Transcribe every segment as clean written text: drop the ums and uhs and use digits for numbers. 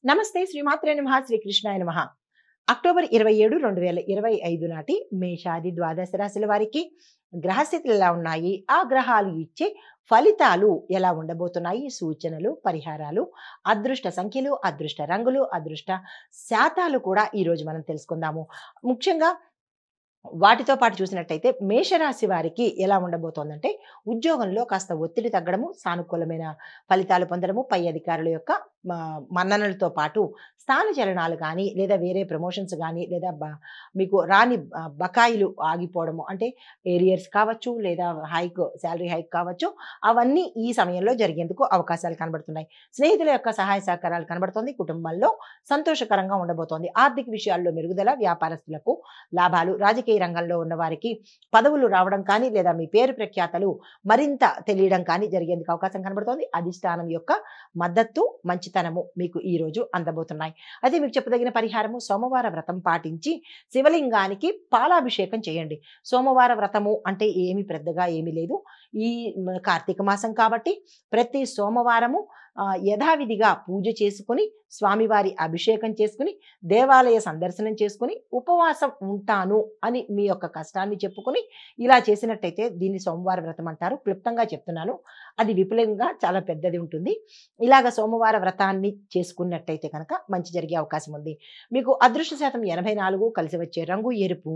నమస్తే శ్రీమాత్రే నమః శ్రీకృష్ణాయ నమః. అక్టోబర్ 27, 2025 నాటి మేషాది ద్వాదశ రాశుల వారికి గ్రహస్థితులు ఎలా ఉన్నాయి, ఆ గ్రహాలు ఇచ్చే ఫలితాలు ఎలా ఉండబోతున్నాయి, సూచనలు, పరిహారాలు, అదృష్ట సంఖ్యలు, అదృష్ట రంగులు, అదృష్ట శాతాలు కూడా ఈరోజు మనం తెలుసుకుందాము. ముఖ్యంగా వాటితో పాటు చూసినట్టయితే మేషరాశి వారికి ఎలా ఉండబోతోందంటే, ఉద్యోగంలో కాస్త ఒత్తిడి తగ్గడము, సానుకూలమైన ఫలితాలు పొందడము, పై అధికారుల యొక్క మన్ననలతో పాటు స్థాన చలనాలు కానీ, లేదా వేరే ప్రమోషన్స్ కానీ, లేదా మీకు రాని బకాయిలు ఆగిపోవడము, అంటే ఏరియర్స్ కావచ్చు, లేదా శాలరీ హైక్ కావచ్చు, అవన్నీ ఈ సమయంలో జరిగేందుకు అవకాశాలు కనబడుతున్నాయి. స్నేహితుల యొక్క సహాయ సహకారాలు కనబడుతోంది. కుటుంబంలో సంతోషకరంగా ఉండబోతోంది. ఆర్థిక విషయాల్లో మెరుగుదల, వ్యాపారస్తులకు లాభాలు, రాజకీయ రంగంలో ఉన్న వారికి పదవులు రావడం కానీ, లేదా మీ పేరు ప్రఖ్యాతలు మరింత తెలియడం కానీ జరిగేందుకు అవకాశం కనబడుతోంది. అధిష్టానం యొక్క మద్దతు, మంచితనము మీకు ఈ రోజు అందబోతున్నాయి. అయితే మీకు చెప్పదగిన పరిహారము, సోమవార వ్రతం పాటించి శివలింగానికి పాలాభిషేకం చేయండి. సోమవార వ్రతము అంటే ఏమి పెద్దగా ఏమీ లేదు. ఈ కార్తీక మాసం కాబట్టి ప్రతి సోమవారము యథావిధిగా పూజ చేసుకుని, స్వామివారి అభిషేకం చేసుకుని, దేవాలయ సందర్శనం చేసుకుని, ఉపవాసం ఉంటాను అని మీ యొక్క కష్టాన్ని చెప్పుకొని ఇలా చేసినట్టయితే దీన్ని సోమవార వ్రతం అంటారు. క్లుప్తంగా చెప్తున్నాను, అది విపులంగా చాలా పెద్దది ఉంటుంది. ఇలాగ సోమవార వ్రతాన్ని చేసుకున్నట్టయితే కనుక మంచి జరిగే అవకాశం ఉంది. మీకు అదృష్ట శాతం 84, కలిసి వచ్చే రంగు ఎరుపు,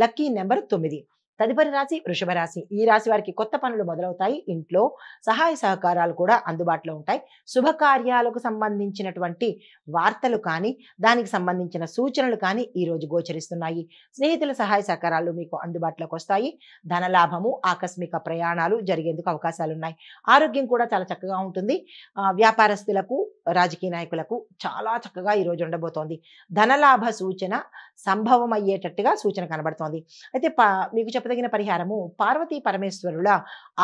లక్కీ నెంబర్ 9. తదుపరి రాశి వృషభ రాశి. ఈ రాశి వారికి కొత్త పనులు మొదలవుతాయి. ఇంట్లో సహాయ సహకారాలు కూడా అందుబాటులో ఉంటాయి. శుభకార్యాలకు సంబంధించినటువంటి వార్తలు కానీ, దానికి సంబంధించిన సూచనలు కానీ ఈరోజు గోచరిస్తున్నాయి. స్నేహితుల సహాయ సహకారాలు మీకు అందుబాటులోకి వస్తాయి. ధనలాభము, ఆకస్మిక ప్రయాణాలు జరిగేందుకు అవకాశాలు ఉన్నాయి. ఆరోగ్యం కూడా చాలా చక్కగా ఉంటుంది. వ్యాపారస్తులకు, రాజకీయ నాయకులకు చాలా చక్కగా ఈరోజు ఉండబోతోంది. ధనలాభ సూచన సంభవం అయ్యేటట్టుగా సూచన కనబడుతోంది. అయితే మీకు చెప్పదగిన పరిహారము, పార్వతీ పరమేశ్వరుల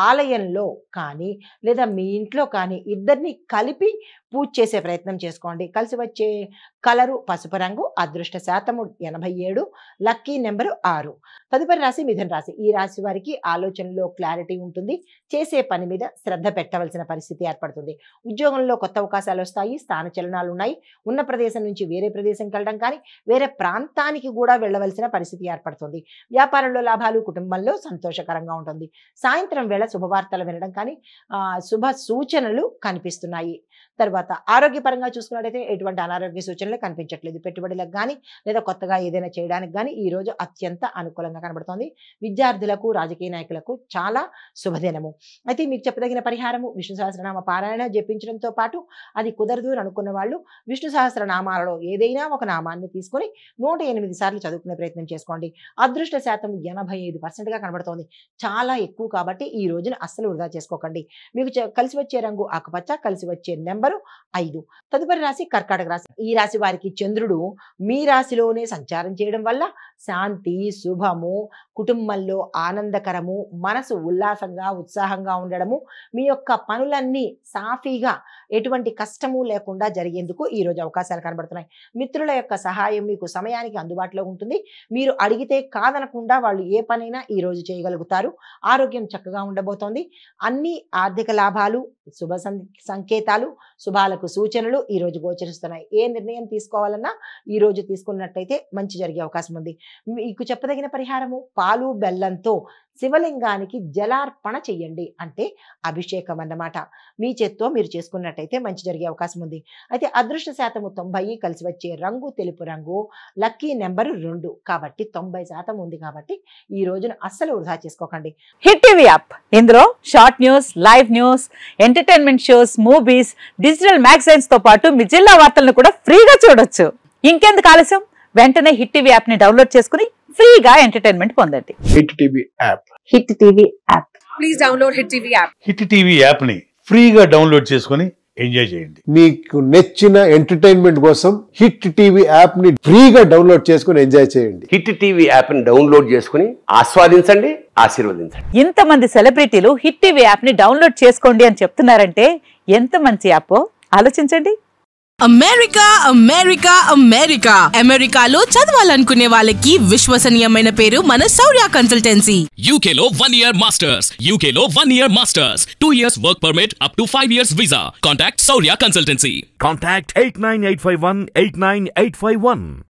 ఆలయంలో కానీ, లేదా మీ ఇంట్లో కానీ ఇద్దరిని కలిపి పూజ చేసే ప్రయత్నం చేసుకోండి. కలిసి వచ్చే కలరు పసుపు రంగు, అదృష్ట శాతము 87, లక్కీ నెంబరు 6. తదుపరి రాశి మిథున రాశి. ఈ రాశి వారికి ఆలోచనలో క్లారిటీ ఉంటుంది. చేసే పని మీద శ్రద్ధ పెట్టవలసిన పరిస్థితి ఏర్పడుతుంది. ఉద్యోగంలో కొత్త అవకాశాలు వస్తాయి. స్థాన చలనాలు ఉన్నాయి. ఉన్న ప్రదేశం నుంచి వేరే ప్రదేశంకి వెళ్ళడం కానీ, వేరే ప్రాంతానికి కూడా వెళ్ళవలసిన పరిస్థితి ఏర్పడుతుంది. వ్యాపారంలో లాభాలు, కుటుంబంలో సంతోషకరంగా ఉంటుంది. సాయంత్రం వేళ శుభవార్తలు వినడం కానీ, శుభ సూచనలు కనిపిస్తున్నాయి. తర్వాత ఆరోగ్యపరంగా చూసుకున్నట్టయితే ఎటువంటి అనారోగ్య సూచనలు కనిపించట్లేదు. పెట్టుబడులకు కానీ, లేదా కొత్తగా ఏదైనా చేయడానికి కానీ ఈ రోజు అత్యంత అనుకూలంగా కనబడుతోంది. విద్యార్థులకు, రాజకీయ నాయకులకు చాలా శుభదినము. అయితే మీకు చెప్పదగిన పరిహారము, విష్ణు సహస్రనామ పారాయణ జపించడంతో పాటు, అది కుదరదు అని అనుకున్న వాళ్ళు విష్ణు సహస్రనామాలలో ఏదైనా ఒక నామాన్ని తీసుకొని 108 సార్లు చదువుకునే ప్రయత్నం చేసుకోండి. అదృష్ట శాతం 85%గా కనబడుతోంది. చాలా ఎక్కువ కాబట్టి ఈ రోజున అస్సలు వృధా చేసుకోకండి. మీకు కలిసి వచ్చే రంగు ఆకుపచ్చ, కలిసి వచ్చే నెంబరు 5. తదుపరి రాశి కర్కాటక రాశి. ఈ రాశి వారికి చంద్రుడు మీ రాశిలోనే సంచారం చేయడం వల్ల శాంతి, శుభము, కుటుంబంలో ఆనందకరము, మనసు ఉల్లాసంగా, ఉత్సాహంగా ఉండడము, మీ యొక్క పనులన్నీ సాఫీగా, ఎటువంటి కష్టము లేకుండా జరిగేందుకు ఈ రోజు అవకాశాలు కనబడుతున్నాయి. మిత్రుల యొక్క సహాయం మీకు సమయానికి అందుబాటులో ఉంటుంది. మీరు అడిగితే కాదనకుండా వాళ్ళు ఏ పనైనా ఈ రోజు చేయగలుగుతారు. ఆరోగ్యం చక్కగా ఉండబోతోంది. అన్ని ఆర్థిక లాభాలు, శుభ సంకేతాలు, శుభాలకు సూచనలు ఈ రోజు గోచరిస్తున్నాయి. ఏ నిర్ణయం తీసుకోవాలన్నా ఈ రోజు తీసుకున్నట్టయితే మంచి జరిగే అవకాశం ఉంది. మీకు చెప్పదగిన పరిహారము, పాలు బెల్లంతో శివలింగానికి జలార్పణ చెయ్యండి. అంటే అభిషేకం అన్నమాట. మీ చేత్తో మీరు చేసుకున్నట్టయితే మంచి జరిగే అవకాశం ఉంది. అయితే అదృష్ట శాతము 90, కలిసి వచ్చే రంగు తెలుపు రంగు, లక్కీ నెంబరు 2. కాబట్టి 90% ఉంది. కాబట్టి ఈ రోజున అస్సలు వృధా చేసుకోకండి. హిట్ టీవీ యాప్, ఇందులో short news, live news, entertainment shows, movies, digital magazines తో పాటు మీ జిల్లా వార్తలను కూడా ఫ్రీగా చూడొచ్చు. ఇంకెందుకు ఆలస్యం, వెంటనే హిట్ టీవీ యాప్ ని డౌన్లోడ్ చేసుకుని ఫ్రీగా ఎంటర్టైన్మెంట్ పొందండి. Hit TV app. Hit TV app. Please download hit TV app. Hit TV app ని ఫ్రీగా డౌన్లోడ్ చేసుకుని ఎంజాయ్ చేయండి. మీకు నచ్చిన ఎంటర్టైన్మెంట్ కోసం హిట్ టీవీ యాప్ ని ఫ్రీగా డౌన్లోడ్ చేసుకుని ఎంజాయ్ చేయండి. హిట్ టీవీ యాప్ ని డౌన్లోడ్ చేసుకుని ఆస్వాదించండి, ఆశీర్వదించండి. ఇంతమంది సెలబ్రిటీలు హిట్ టీవీ యాప్ ని డౌన్లోడ్ చేసుకోండి అని చెప్తున్నారంటే ఎంత మంచి యాప్ ఆలోచించండి. అమెరికా అమెరికా అమెరికా అమెరికాలో చదవాలనుకునే వాళ్ళకి విశ్వసనీయమైన పేరు మన శౌర్య కన్సల్టెన్సీ. UK లో 1 year masters. UK లో 1 year masters. 2 years work permit up to 5 years visa. Contact Saurya Consultancy. Contact 89851 89851.